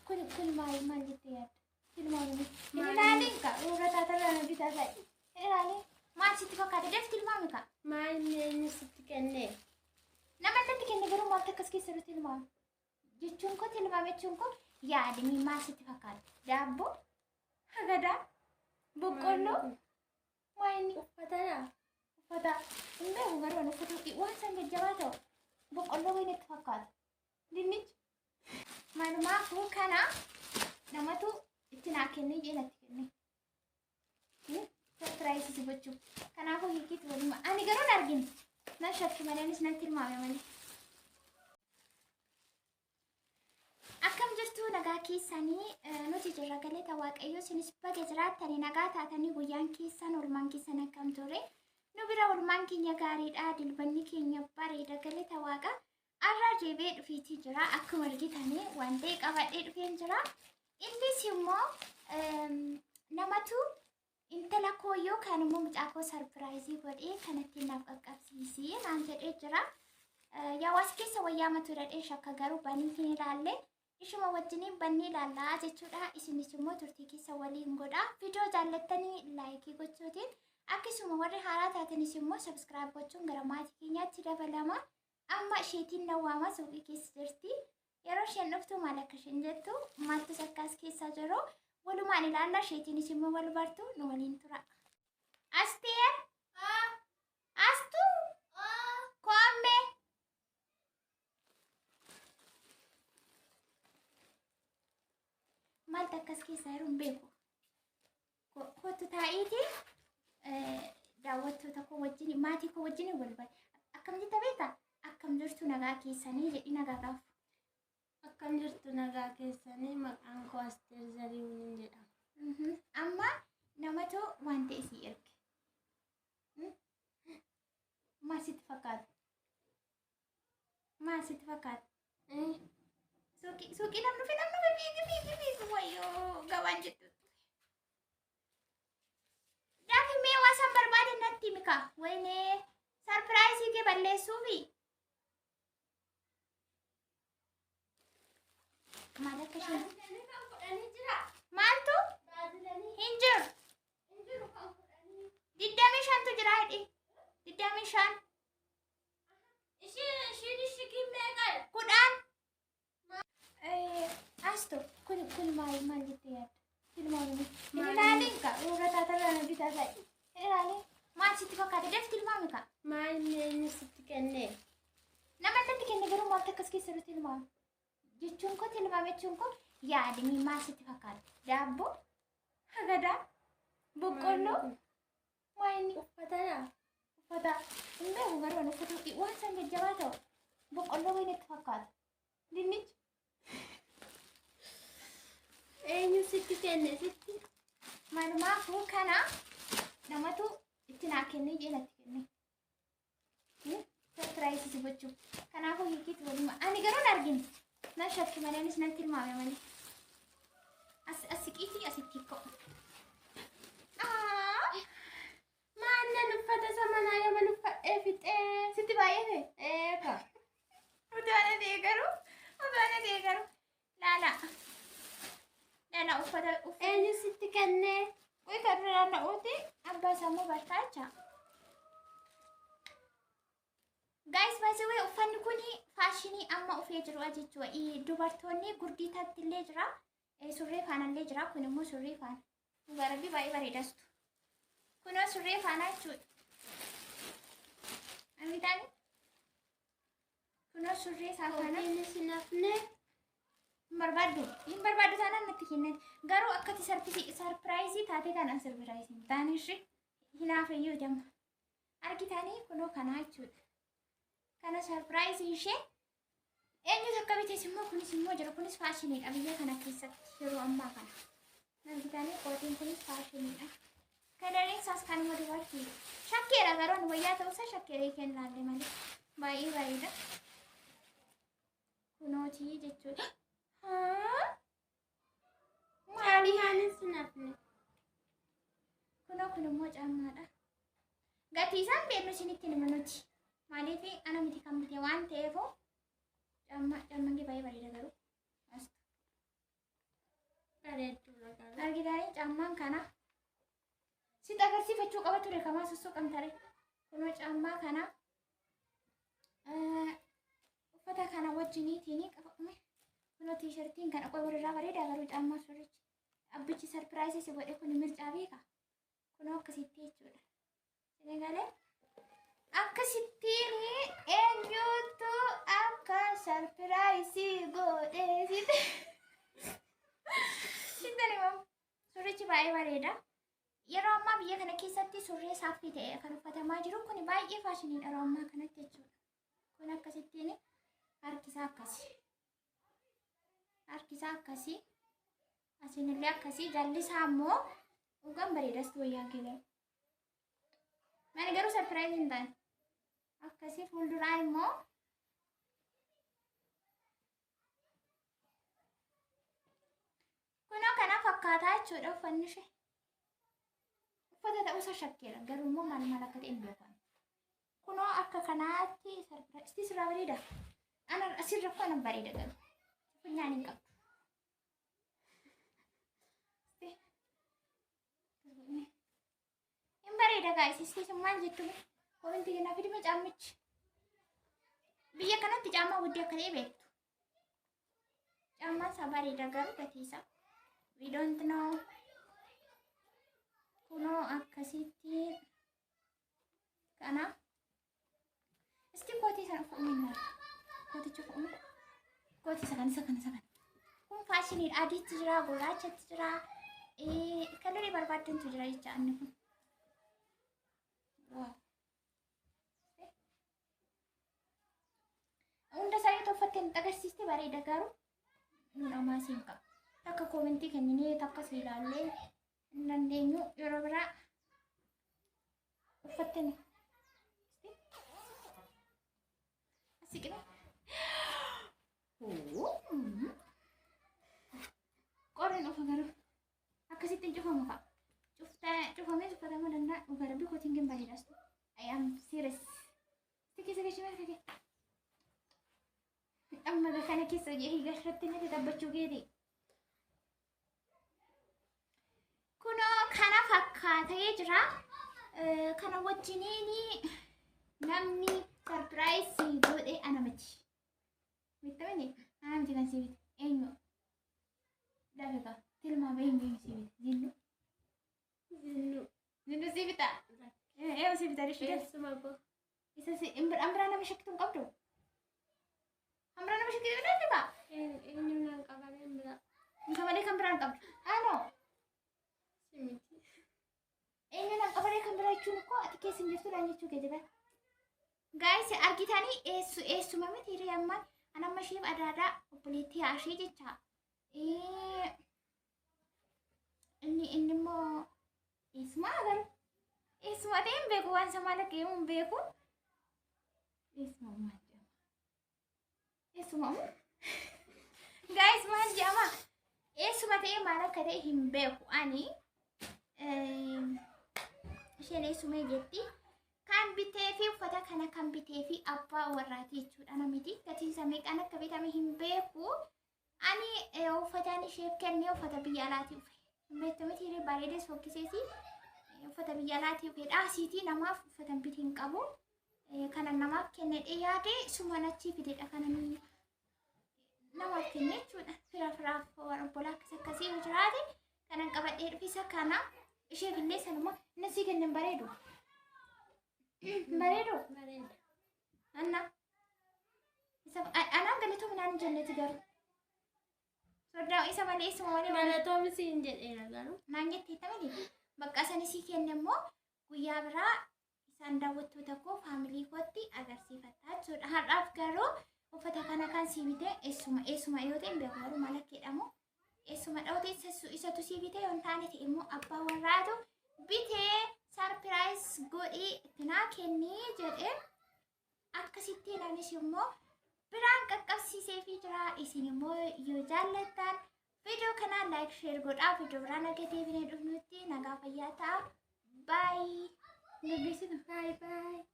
Kun maal jettee yaadda? Tilmaamni. Ilaalin ka uura taatarraa bitaa ta'e. Ilaalin maal sitti fakkaate def tilmaami ka. Maal eenyu sitti kenne? Nama natti kenne garuu maal takkas keessa irratti tilmaami. Jechuun koo tilmaame jechuun koo yaadni maal sitti fakkaate? Daabboo, hagadaa, boqqolloo, waayini. Uffatadha. Uffata. Hin beeku garuu uffata waan san jajjabaa ta'u. Boqqolloo wayini itti fakkaata. Dinnichi. Malumaafuu kana namatu itti naa kennee jeenatti kenne. Sarpiraayisii si gochuuf. Kanaafuu hiikiitti waluma. Ani garuu hin argine. Nan shakki malee anis nan tilmaame malee. Akkam jirtu nagaa keessanii nuti jirra galata waaqayyoo isinis baga jiraattanii nagaa taatanii guyyaan keessan oolmaan keessan akkam ture. Nu bira oolmaan keenya gaariidha. Dilbanni keenya bareeda galata waaqa. Arraa deebee dhufeetii jira. Akkuma argitanii waan ta'e qabadhee dhufeen jira. Innis immoo namatu intala koo yookaan immoo mucaa koo sarpiraayizii godhee kanatti naaf qaqqabsiisee naan jedhee jira. Yaawwaas keessa wayyaa matuu dhadhee shakka garuu banii hin ilaalle. Ishuma wajjiniin bannee ilaallaa jechuudha. Isinis immoo turtii keessa waliin godha. Viidiyoo jaallattanii laayikii gochuutiin akkasuma warri haaraa taatanis immoo sabskiraayib gochuun gara maatii keenyaatti dabalama. Amma isheetiin nawwaama suuqii keessa jirti. Yeroo isheen dhuftu maal akka isheen jettu maaltu sakkaas keessa jiru walumaan ilaalla. Isheetiinis immoo wal bartu nu waliin tura. Asteer! Astuu! Koombe! Maaltu akkas keessa jiru hin beeku. Kottu taa'iiti daawwattoota koo wajjin maatii koo wajjin wal bari. Akkam jetta beektaa? Akkam jirtu nagaa keessanii jedhi nagaa gaaf. Akkam jirtu nagaa keessanii maqaan koo Asteer Zarihuun jedhama. Amma namatu waan ta'e si erge. Maal sitti fakkaata? Maal sitti fakkaata? Suuqii namni fiigu wayyoo gabaan jettu. Daafi mee waasan barbaade natti mika waynee sarpiraayisii kee balleessuufi. Maal akka isheen maaltu hin jiru? 25tu jira hidhi. 25. Isheen meeqa? 10. Astu kun maal jettee yaadda? Tilmaamni. Ilaalin ka uura taatarraa bitaa ta'e. Ilaalin maal sitti fakkaate def tilmaami ka. Maal eenyu sitti kenne? Nama natti kenne garuu maal takkas keessa irratti tilmaami. Jechuun koo tilmaame jechuun koo yaadni maal sitti fakkaate? Daabboo, hagadaa, boqqolloo, waayini. Uffatadha. Uffata. Hin beeku garuu uffata waan san jajjabaa ta'u. Boqqolloo wayini itti fakkaata. Dinnichi. Eenyu sitti kenne sitti? Malumaafuu kana namatu itti naa kennee jeenatti kenne. Sarpiraayisii si gochuuf. Kanaafuu hiikiitti waluma. Ani garuu hin argine. Nan shakki malee anis nan tilmaame malee. Asiqiitii asitti koo. Maannan uffata samanaa yaman uffadhee fixee. Sitti baay'ee Eeka. Udaana deegaru. Laala uffata. Eenyu sitti kenne? Qoy kan naanna'uuti abbaa sammuu bartaacha. Guys, by the way, uffanni kuni faashinii amma ufee jiru jechuudha. Dubartoonni gurdii taatti illee jira. Surree faana illee jira. Kun immoo surree faana. Garabii baay'ee bareedastu. Kunoo surree faana jechuudha. Amitaani? Kunoo surree isaa faana. Inni sinafne. Hin barbaaddu taanaan natti kennan. Garuu akkati sarpiraayizii taatee kanaan sarpiraayizii taane ishee hinaafayyuu jamma. Argitanii kunoo kanaa jechuudha. Kana sarpiraayizii ishee eenyutu akka bitees immoo kunis immoo jira. Kunis faashiniidha biyya kana keessatti yeroo ammaa kana. Argitanii kootiin kunis faashiniidha. Kalareen isaas kanuma dubartii. Shakkeera garuu wayyaa ta'uusaa shakkeera hiikeen laalle malee. Baay'ee bareeda. Kunootii jechuudha. Maalii haanis nafne? Kunoo kun immoo caammaadha. Gatii isaan beeknu isinitti nima nuti. Maaliif ana miti kan bite waan ta'eef caammaan baay'ee bareeda garuu. fachuu qaba ture kamaa sussuqamtare. Kunoo caammaa kana uffata kana wajjiniitiin qabame. Kunoo tiishartiin kana qoy warraa bareedaa garuu caammaa sirrichi. Abbichi sarpiraayizii si godhe kun mircaa beeka. Kunoo akkasitti jechuudha. Senegalee akkasittiin eenyuutu akka sarpiraayizii godhe sitte. Sittani moo sirrichi baay'ee bareeda. Yeroo ammaa biyya kana keessatti surree saaffii ta'e kan uffatamaa jiru kun baay'ee faashiniidha yeroo ammaa kanatti jechuudha. Kun akkasittiin harkisaa akkasii. Harkisaa akkasii. Asinillee akkasii jallisaa immoo dhugaan bareedas wayyaa keessa. Mani garuu sarpiraayizii hin taane. Akkasii fuulduraa immoo kunoo kana fakkaataa jechuudha uffanni ishee. Uffata ta'uusaa shakkeera garuu immoo maal akka ta'e hin beeku. Kunoo akka kanaatti sarpiraayizii sirraa bareeda. Ana asirra kana bareeda garuu. Funyaan hin qabdu. Hin bareeda guys. Isin maal jettu? Kominti kennaa fidime caammichi. Biyya kanatti caammaa guddii akka ta'e beektu. Caammaan isaa bareeda garuu gatii isaa. We don't know. Kunoo akkasitti kana. Isti kootii sana uffamuun maal? Kooticha uffamuun. Kootii isa kana. Kun faashiniidha. Adiitti jira, gurraachatti jira. Kalorii barbaadantu jira jecha anni kun. Wow. Hunda isaanii toffattee nutti agarsiiste bareeda garuu nuun ammaa siin qaba. Takka koomentii kenninee takka si ilaallee hin dandeenyu yeroo biraa uffattee nu. Asiqina. Qoreen ofa garuu akkasitti hin cufamu fa'a. Cufamee uffatamuu danda'a. Dhugaa rabbii kootiin gin bareedas. I am serious. Si keessa gashii maal kake? Amma kana keessa hojii gashiratti natti taphachuu geeti. Kunoo kana fakkaatee jira. Kana wajjiniin namni sarpiraayizii godhe ana miti. Bittamani? Ana miti kan si bite. Eenyu? Dabeeka. Tilmaama eenyu si bite? Zinnu si bita? Si bita rishidee? Isa si ambiraan nama shakkitu hin qabdu? Ambiraan nama shakkitu hin qabdu ba? Eenyu naan qabame ambira. Muka malee kan biraan qabdu? Ano? Simiti. Eenyu naan qabame kan biraa jechuun koo ati keessa hin jirtudhaan jechuu kee jira. Gaayis argitanii eessuma miti hiree ammaan anamma isheef adaadaa obboleettii haashee jecha. Inni immoo eessuma agaruu. Eessuma ta'e hin beeku waan sama lakkee hin beeku. Eessuma maal jedhama? Eessuma moo? Gaayis maal jedhama? Eessuma ta'e maal akka ta'e hin beeku ani. Isheen eessuma jetti. Kan bitee fi uffata kana kan bitee fi abbaa warraati jechuudha namiti. Gatiin isaa meeqaan akka bitame hin beeku. Ani uffataan isheef kennee uffata biyya alaatii uffate. Beektamiti hiree bareedes fokkiseeti. Uffata biyya alaatii uffatedha. Asiitii namaaf uffatan bitee hin qabu. Kanan namaaf kennedhe yaade sumaan achii fidedha kanan namaaf kenne jechuudha. Firaaf obbolaa akkasii yoo jiraate kanan qabadhee dhufisa kana isheef illee sanuma inni sii kennan bareedu. Bareedu? Bareeda. Anna. Anaan galatoomii naan jenneeti garuu. Sodaa isa malee isuma malee. Galatoomi siin jedheera garuu. Naan jettee tamani. Bakka sani sii kenne immoo guyyaa biraa isaan daawwattoota koo faamilii kootti agarsiifataa jechuudha. Har'aaf garuu uffata kana kan sii bite eessuma yoo ta'e hin beeku garuu maal akka jedhamu. Eessuma dhawwate isatu sii bite yoo hin taane ta'e immoo abbaa warraatu bitee sarpiraayiz godhee itti naa kennee jedhee akkasitti anis immoo biraan qaqqabsiiseefii jira. Isin immoo yoo jaallattan viidiyoo kana laayik sheer godhaa. Viidiyoo biraa nagaa deebinee dhufnutti nagaa fayyaa ta'a. Baay'ee. Bye bye.